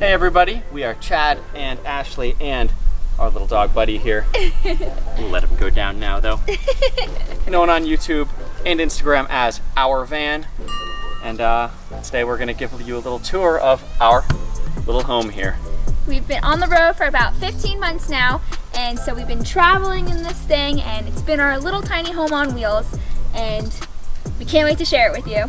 Hey everybody, we are Chad and Ashley and our little dog Buddy here. We'll let him go down now though. Known on YouTube and Instagram as Our Van. And today we're gonna give you a little tour of our little home here. We've been on the road for about 15 months now, and so we've been traveling in this thing, and it's been our little tiny home on wheels, and we can't wait to share it with you.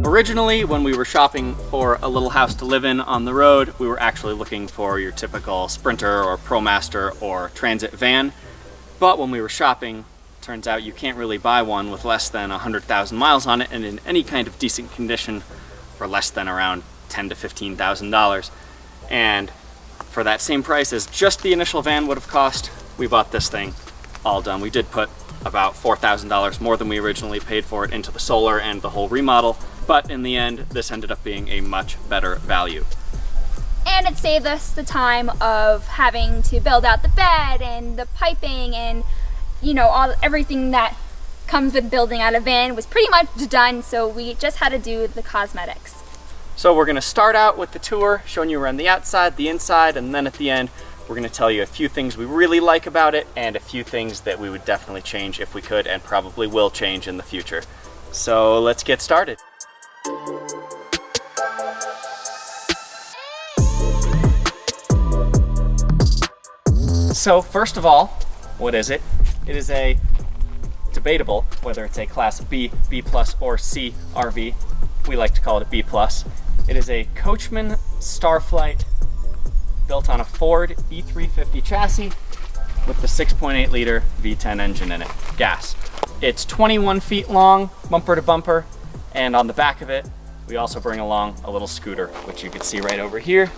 Originally, when we were shopping for a little house to live in on the road, we were actually looking for your typical Sprinter or ProMaster or Transit van. But when we were shopping, turns out you can't really buy one with less than 100,000 miles on it and in any kind of decent condition for less than around $10,000 to $15,000. And for that same price as just the initial van would have cost, we bought this thing all done. We did put about $4,000 more than we originally paid for it into the solar and the whole remodel. But in the end, this ended up being a much better value. And it saved us the time of having to build out the bed and the piping and, you know, everything that comes with building out a van was pretty much done, so we just had to do the cosmetics. So we're gonna start out with the tour, showing you around the outside, the inside, and then at the end, we're gonna tell you a few things we really like about it and a few things that we would definitely change if we could and probably will change in the future. So let's get started. So first of all, what is it? It is a debatable whether it's a class B, B plus, or C RV. We like to call it a B plus. It is a Coachman Starflight built on a Ford E350 chassis with the 6.8 liter V10 engine in it, gas. It's 21 feet long, bumper to bumper, and on the back of it, we also bring along a little scooter, which you can see right over here.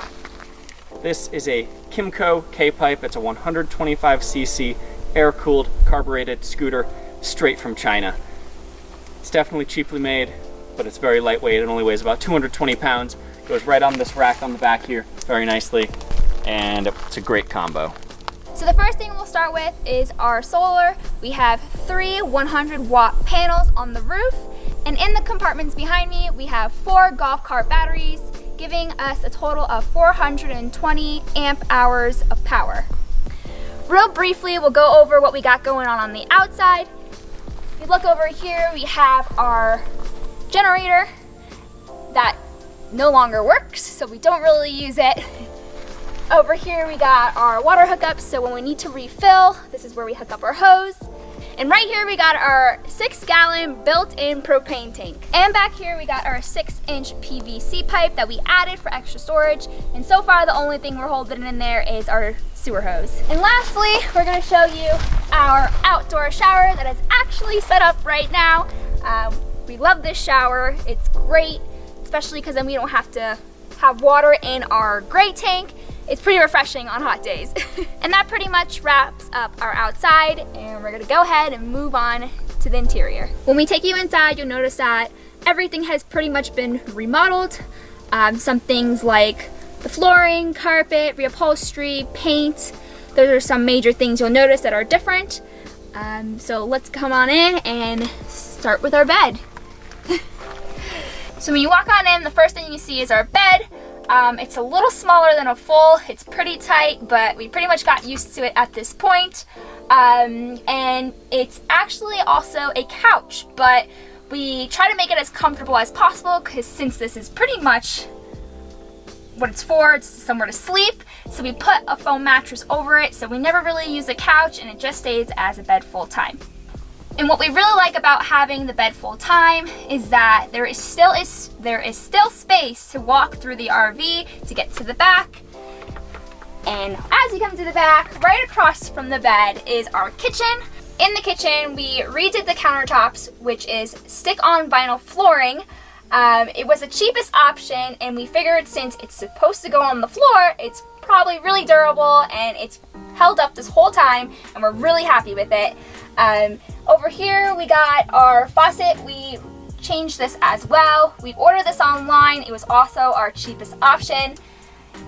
This is a Kymco K-Pipe. It's a 125cc air-cooled carbureted scooter straight from China. It's definitely cheaply made, but it's very lightweight. It only weighs about 220 pounds. Goes right on this rack on the back here very nicely, and it's a great combo. So the first thing we'll start with is our solar. We have 3 100-watt panels on the roof, and in the compartments behind me, we have 4 golf cart batteries, giving us a total of 420 amp hours of power. Real briefly, we'll go over what we got going on the outside. If you look over here, we have our generator that no longer works, so we don't really use it. Over here we got our water hookups, so when we need to refill, this is where we hook up our hose. And right here we got our 6-gallon built-in propane tank. And back here we got our 6-inch PVC pipe that we added for extra storage. And so far the only thing we're holding in there is our sewer hose. And lastly, we're gonna show you our outdoor shower that is actually set up right now. We love this shower. It's great, especially because then we don't have to have water in our gray tank. It's pretty refreshing on hot days. And that pretty much wraps up our outside, and we're gonna go ahead and move on to the interior. When we take you inside, you'll notice that everything has pretty much been remodeled. Some things like the flooring, carpet, reupholstery, paint. Those are some major things you'll notice that are different. So let's come on in and start with our bed. So when you walk on in, the first thing you see is our bed. It's a little smaller than a full. It's pretty tight, but we pretty much got used to it at this point. And it's actually also a couch, but we try to make it as comfortable as possible because since this is pretty much what it's for, it's somewhere to sleep. So we put a foam mattress over it, so we never really use a couch and it just stays as a bed full time. And what we really like about having the bed full time is that there is still space to walk through the RV to get to the back. And as you come to the back, right across from the bed is our kitchen. In the kitchen, we redid the countertops, which is stick-on vinyl flooring. It was the cheapest option, and we figured since it's supposed to go on the floor, it's probably really durable and it's held up this whole time, and we're really happy with it. Over here we got our faucet. We changed this as well. We ordered this online. It was also our cheapest option.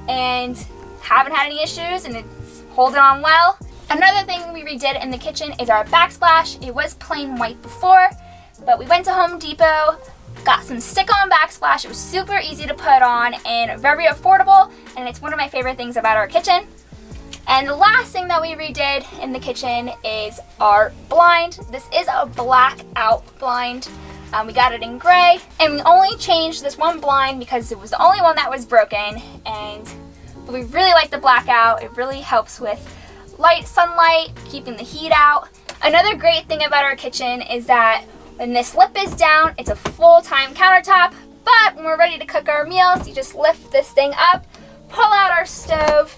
and haven't had any issues, and it's holding on well. Another thing we redid in the kitchen is our backsplash. It was plain white before, but we went to Home Depot, got some stick-on backsplash. It was super easy to put on and very affordable, and it's one of my favorite things about our kitchen. And the last thing that we redid in the kitchen is our blind. This is a blackout blind. We got it in gray, and we only changed this one blind because it was the only one that was broken, and we really like the blackout. It really helps with light sunlight, keeping the heat out. Another great thing about our kitchen is that when this lip is down, it's a full-time countertop, but when we're ready to cook our meals, you just lift this thing up, pull out our stove,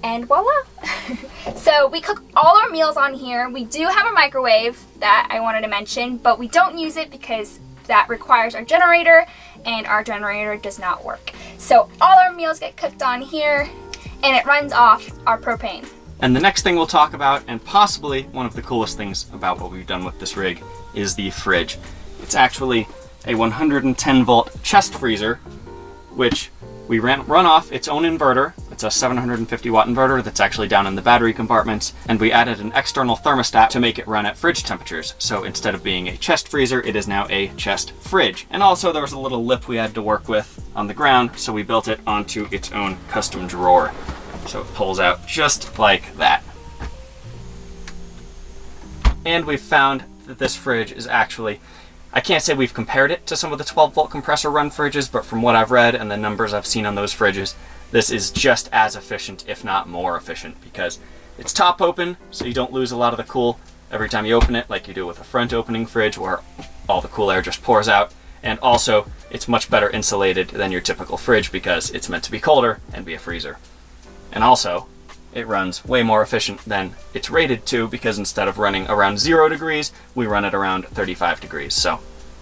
and voila. So we cook all our meals on here. We do have a microwave that I wanted to mention, but we don't use it because that requires our generator, and our generator does not work. So all our meals get cooked on here, and it runs off our propane. And the next thing we'll talk about, and possibly one of the coolest things about what we've done with this rig, is the fridge. It's actually a 110 volt chest freezer, which we run off its own inverter. It's a 750 watt inverter that's actually down in the battery compartments, and we added an external thermostat to make it run at fridge temperatures. So instead of being a chest freezer, it is now a chest fridge. And also there was a little lip we had to work with on the ground, so we built it onto its own custom drawer. So it pulls out just like that. And we've found that this fridge is actually, I can't say we've compared it to some of the 12 volt compressor run fridges, but from what I've read and the numbers I've seen on those fridges, this is just as efficient, if not more efficient, because it's top open, so you don't lose a lot of the cool every time you open it, like you do with a front opening fridge where all the cool air just pours out. And also, it's much better insulated than your typical fridge because it's meant to be colder and be a freezer. And also, it runs way more efficient than it's rated to, because instead of running around 0 degrees, we run it around 35 degrees. So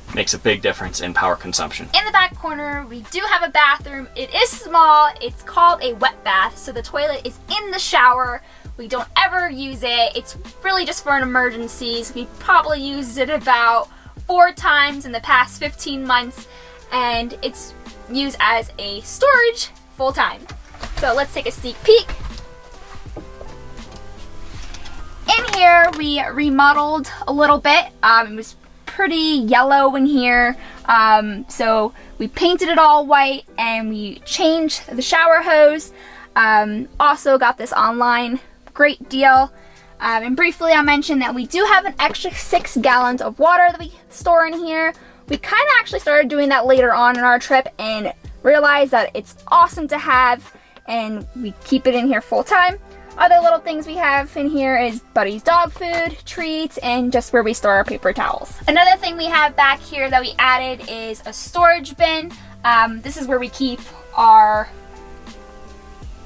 it makes a big difference in power consumption. In the back corner, we do have a bathroom. It is small. It's called a wet bath, so the toilet is in the shower. We don't ever use it. It's really just for an emergencies. We probably used it about 4 times in the past 15 months, and it's used as a storage full time. So let's take a sneak peek. In here, we remodeled a little bit. It was pretty yellow in here, so we painted it all white, and we changed the shower hose. Also got this online, great deal. And briefly, I'll mention that we do have an extra 6 gallons of water that we store in here. We kind of actually started doing that later on in our trip and realized that it's awesome to have, and we keep it in here full time. Other little things we have in here is Buddy's dog food, treats, and just where we store our paper towels. Another thing we have back here that we added is a storage bin. This is where we keep our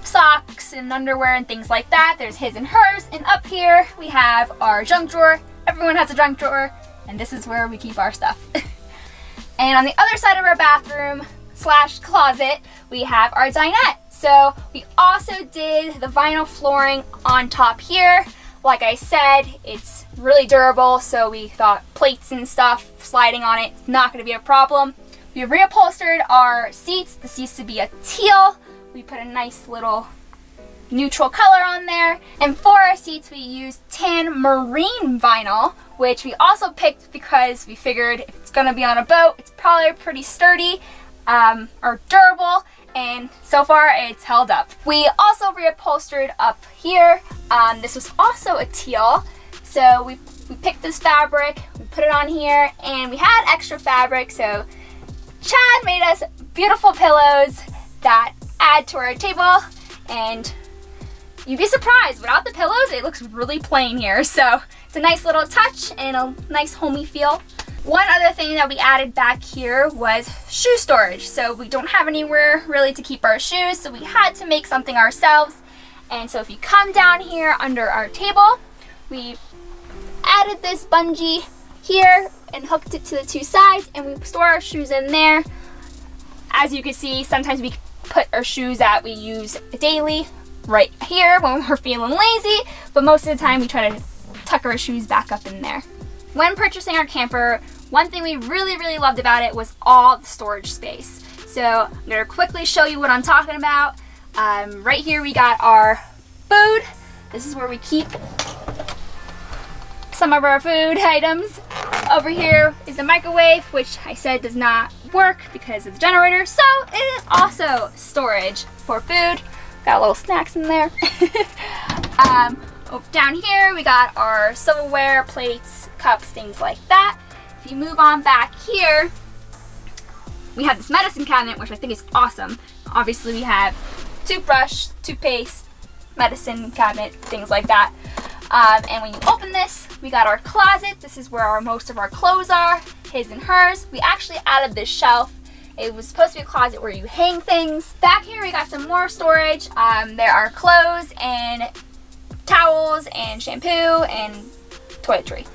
socks and underwear and things like that. There's his and hers. And up here we have our junk drawer. Everyone has a junk drawer, and this is where we keep our stuff. And on the other side of our bathroom / closet, we have our dinette. So we also did the vinyl flooring on top here. Like I said, it's really durable, so we thought plates and stuff sliding on it is not going to be a problem. We reupholstered our seats. This used to be a teal. We put a nice little neutral color on there. And for our seats, we used tan marine vinyl, which we also picked because we figured if it's going to be on a boat, it's probably pretty sturdy or durable. And so far it's held up. We also reupholstered up here. This was also a teal. So we picked this fabric, we put it on here, and we had extra fabric. So Chad made us beautiful pillows that add to our table, and you'd be surprised, without the pillows, it looks really plain here. So it's a nice little touch and a nice homey feel. One other thing that we added back here was shoe storage. So we don't have anywhere really to keep our shoes, so we had to make something ourselves. And so if you come down here under our table, we added this bungee here and hooked it to the 2 sides, and we store our shoes in there. As you can see, sometimes we put our shoes that we use daily right here when we're feeling lazy, but most of the time we try to tuck our shoes back up in there. When purchasing our camper, one thing we really loved about it was all the storage space. So I'm going to quickly show you what I'm talking about. Right here we got our food. This is where we keep some of our food items. Over here is the microwave, which I said does not work because of the generator. So it is also storage for food. Got little snacks in there. Over down here we got our silverware, plates, cups, things like that. If you move on back here, we have this medicine cabinet, which I think is awesome. Obviously we have toothbrush, toothpaste, medicine cabinet, things like that. And when you open this, we got our closet. This is where most of our clothes are, his and hers. We actually added this shelf. It was supposed to be a closet where you hang things. Back here we got some more storage. There are clothes and towels and shampoo and toiletry.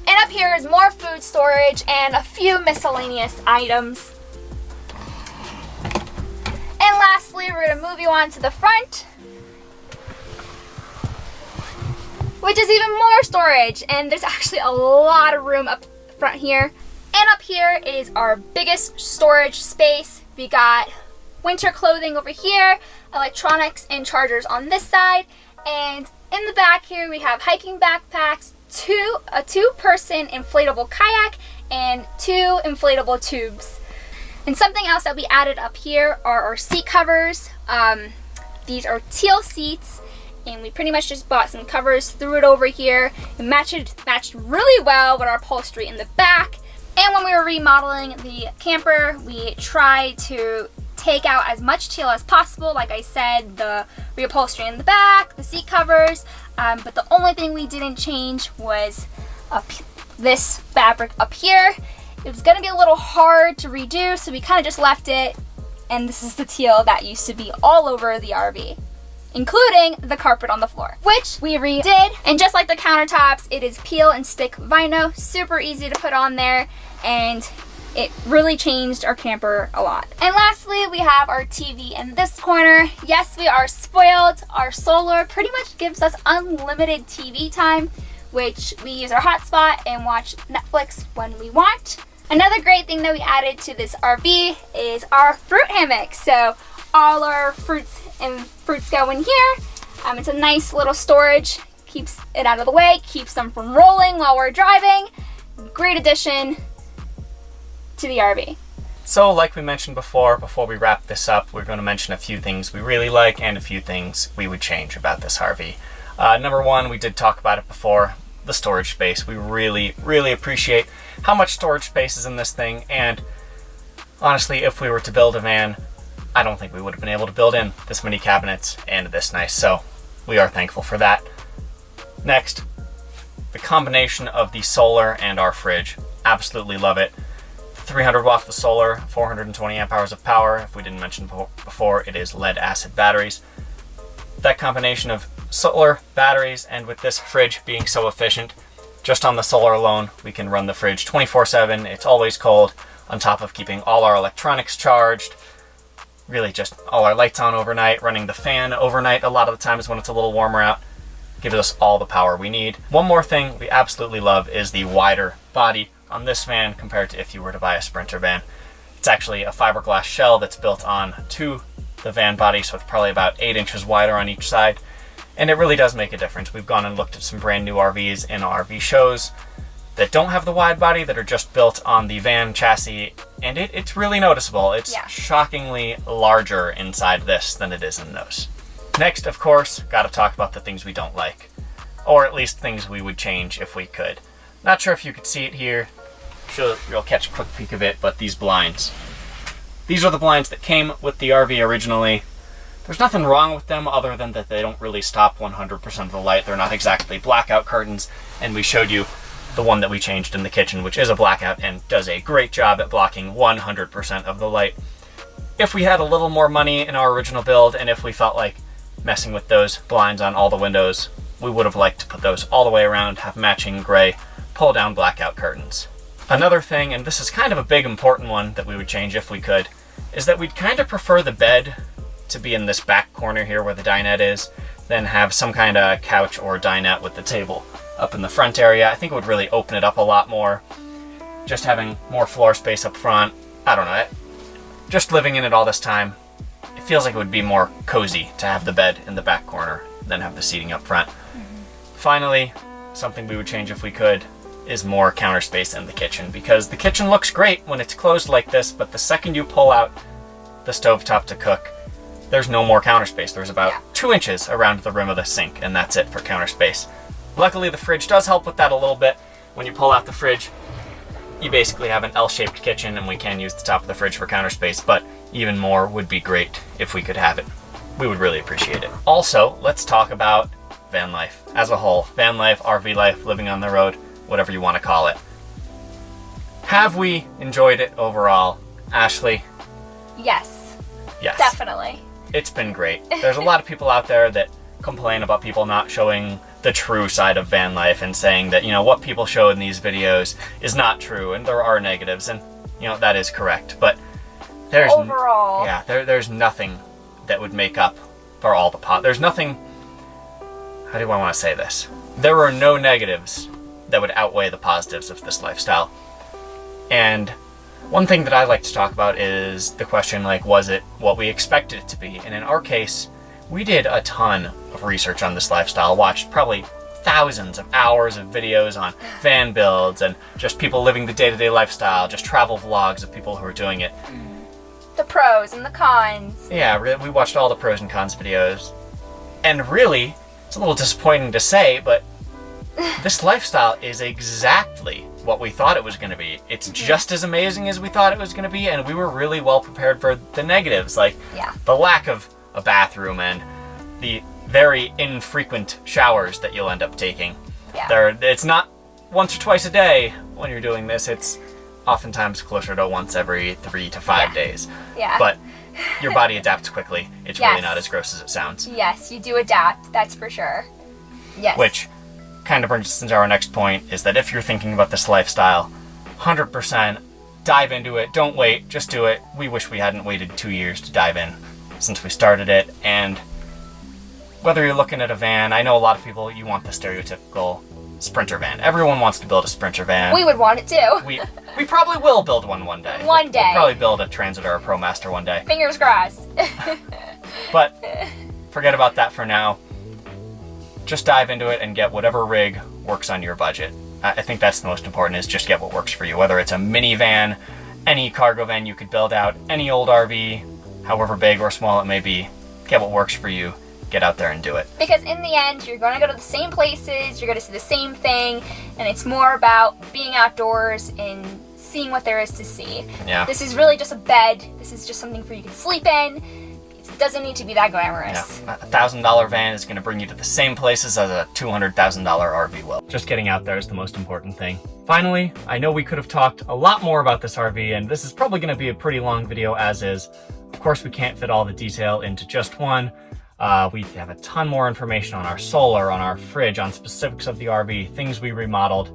And up here is more food storage and a few miscellaneous items. And lastly, we're gonna move you on to the front, which is even more storage. And there's actually a lot of room up front here. And up here is our biggest storage space. We got winter clothing over here, electronics and chargers on this side. And in the back here, we have hiking backpacks, a two-person inflatable kayak, and 2 inflatable tubes. And something else that we added up here are our seat covers. These are teal seats, and we pretty much just bought some covers, threw it over here. It matched really well with our upholstery in the back. And when we were remodeling the camper, we tried to take out as much teal as possible. Like I said, the reupholstery in the back, the seat covers, but the only thing we didn't change was this fabric up here. It was gonna be a little hard to redo, so we kind of just left it. And this is the teal that used to be all over the RV, including the carpet on the floor, which we redid. And just like the countertops, it is peel and stick vinyl, super easy to put on there, and it really changed our camper a lot. And lastly, we have our TV in this corner. Yes, we are spoiled. Our solar pretty much gives us unlimited TV time, which we use our hotspot and watch Netflix when we want. Another great thing that we added to this RV is our fruit hammock. So all our fruits go in here. It's a nice little storage, keeps it out of the way, keeps them from rolling while we're driving. Great addition to the RV. So like we mentioned before we wrap this up, we're going to mention a few things we really like and a few things we would change about this RV. Number one, we did talk about it before, the storage space. We really, really appreciate how much storage space is in this thing, and honestly, if we were to build a van, I don't think we would have been able to build in this many cabinets and this nice, so we are thankful for that. Next, the combination of the solar and our fridge. Absolutely love it. 300 watts of solar, 420 amp hours of power. If we didn't mention before, it is lead acid batteries. That combination of solar, batteries, and with this fridge being so efficient, just on the solar alone, we can run the fridge 24/7. It's always cold, on top of keeping all our electronics charged. Really just all our lights on overnight, running the fan overnight a lot of the times when it's a little warmer out. Gives us all the power we need. One more thing we absolutely love is the wider body on this van compared to if you were to buy a Sprinter van. It's actually a fiberglass shell that's built on to the van body, so it's probably about 8 inches wider on each side. And it really does make a difference. We've gone and looked at some brand new RVs in RV shows that don't have the wide body, that are just built on the van chassis, and it's really noticeable. It's shockingly larger inside this than it is in those. Next, of course, gotta talk about the things we don't like, or at least things we would change if we could. Not sure if you could see it here. Sure, you'll catch a quick peek of it, but these blinds. These are the blinds that came with the RV originally. There's nothing wrong with them other than that they don't really stop 100% of the light. They're not exactly blackout curtains, and we showed you the one that we changed in the kitchen, which is a blackout and does a great job at blocking 100% of the light. If we had a little more money in our original build, and if we felt like messing with those blinds on all the windows, we would have liked to put those all the way around, have matching gray pull-down blackout curtains. Another thing, and this is kind of a big important one that we would change if we could, is that we'd kind of prefer the bed to be in this back corner here where the dinette is, than have some kind of couch or dinette with the table up in the front area. I think it would really open it up a lot more. Just having more floor space up front, I don't know, just living in it all this time, feels like it would be more cozy to have the bed in the back corner than have the seating up front. Finally, something we would change if we could is more counter space in the kitchen, because the kitchen looks great when it's closed like this, but the second you pull out the stovetop to cook, there's no more counter space. There's about 2 inches around the rim of the sink, and that's it for counter space. Luckily, the fridge does help with that a little bit. When you pull out the fridge, you basically have an L-shaped kitchen, and we can use the top of the fridge for counter space, but even more would be great if we could have it. We would really appreciate it. Also, let's talk about van life as a whole. Van life, RV life, living on the road, whatever you want to call it. Have we enjoyed it overall? Ashley? Yes. Yes. Definitely. It's been great. There's a lot of people out there that complain about people not showing the true side of van life and saying that, you know, what people show in these videos is not true and there are negatives, and, you know, that is correct. But there's overall, there's nothing that would make up for all the there's nothing, how do I want to say this? There are no negatives that would outweigh the positives of this lifestyle. And one thing that I like to talk about is the question, like, was it what we expected it to be? And in our case, we did a ton of research on this lifestyle, watched probably thousands of hours of videos on van builds and just people living the day-to-day lifestyle, just travel vlogs of people who are doing it. The pros and the cons. Yeah, we watched all the pros and cons videos. And really, it's a little disappointing to say, but this lifestyle is exactly what we thought it was going to be. It's just as amazing as we thought it was going to be, and we were really well prepared for the negatives, like the lack of a bathroom and the very infrequent showers that you'll end up taking. It's not once or twice a day when you're doing this. It's oftentimes closer to once every 3 to 5 days. But your body adapts quickly. It's really not as gross as it sounds. Yes, you do adapt, that's for sure. Yes. Which kind of brings us into our next point, is that if you're thinking about this lifestyle, 100% dive into it. Don't wait, just do it. We wish we hadn't waited 2 years to dive in since we started it. And whether you're looking at a van, I know a lot of people, you want the stereotypical Sprinter van. Everyone wants to build a Sprinter van. We would want it too. We probably will build one day. One day. We'll probably build a Transit or a ProMaster one day. Fingers crossed. But forget about that for now. Just dive into it and get whatever rig works on your budget. I think that's the most important, is just get what works for you. Whether it's a minivan, any cargo van you could build out, any old RV, however big or small it may be, get what works for you. Get out there and do it. Because in the end, you're going to go to the same places, you're going to see the same thing, and it's more about being outdoors and seeing what there is to see. Yeah. This is really just a bed. This is just something for you to sleep in. It doesn't need to be that glamorous. Yeah. A $1,000 van is going to bring you to the same places as a $200,000 RV will. Just getting out there is the most important thing. Finally, I know we could have talked a lot more about this RV, and this is probably going to be a pretty long video as is. Of course, we can't fit all the detail into just one. We have a ton more information on our solar, on our fridge, on specifics of the RV, things we remodeled.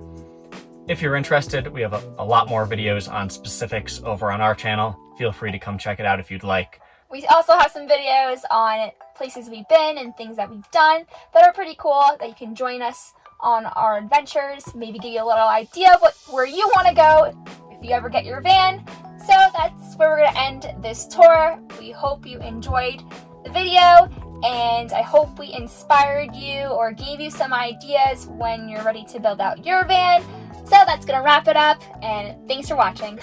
If you're interested, we have a lot more videos on specifics over on our channel. Feel free to come check it out if you'd like. We also have some videos on places we've been and things that we've done that are pretty cool, that you can join us on our adventures, maybe give you a little idea of where you want to go if you ever get your van. So that's where we're going to end this tour. We hope you enjoyed the video, and I hope we inspired you or gave you some ideas when you're ready to build out your van. So that's going to wrap it up, and thanks for watching.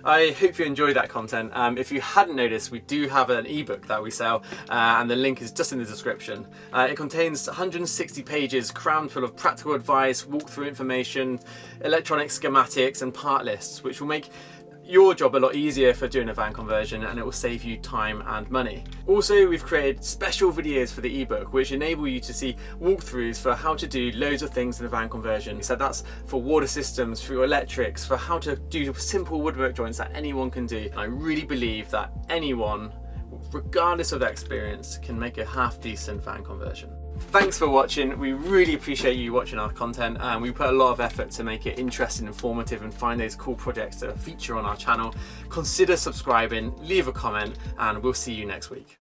I hope you enjoyed that content. If you hadn't noticed, we do have an ebook that we sell, and the link is just in the description. It contains 160 pages crammed full of practical advice, walkthrough information, electronic schematics and part lists, which will make your job a lot easier for doing a van conversion, and it will save you time and money. Also, we've created special videos for the ebook which enable you to see walkthroughs for how to do loads of things in a van conversion. So that's for water systems, for electrics, for how to do simple woodwork joints that anyone can do. I really believe that anyone, regardless of their experience, can make a half decent van conversion. Thanks for watching. We really appreciate you watching our content. We put a lot of effort to make it interesting, informative, and find those cool projects to feature on our channel. Consider subscribing, leave a comment, and we'll see you next week.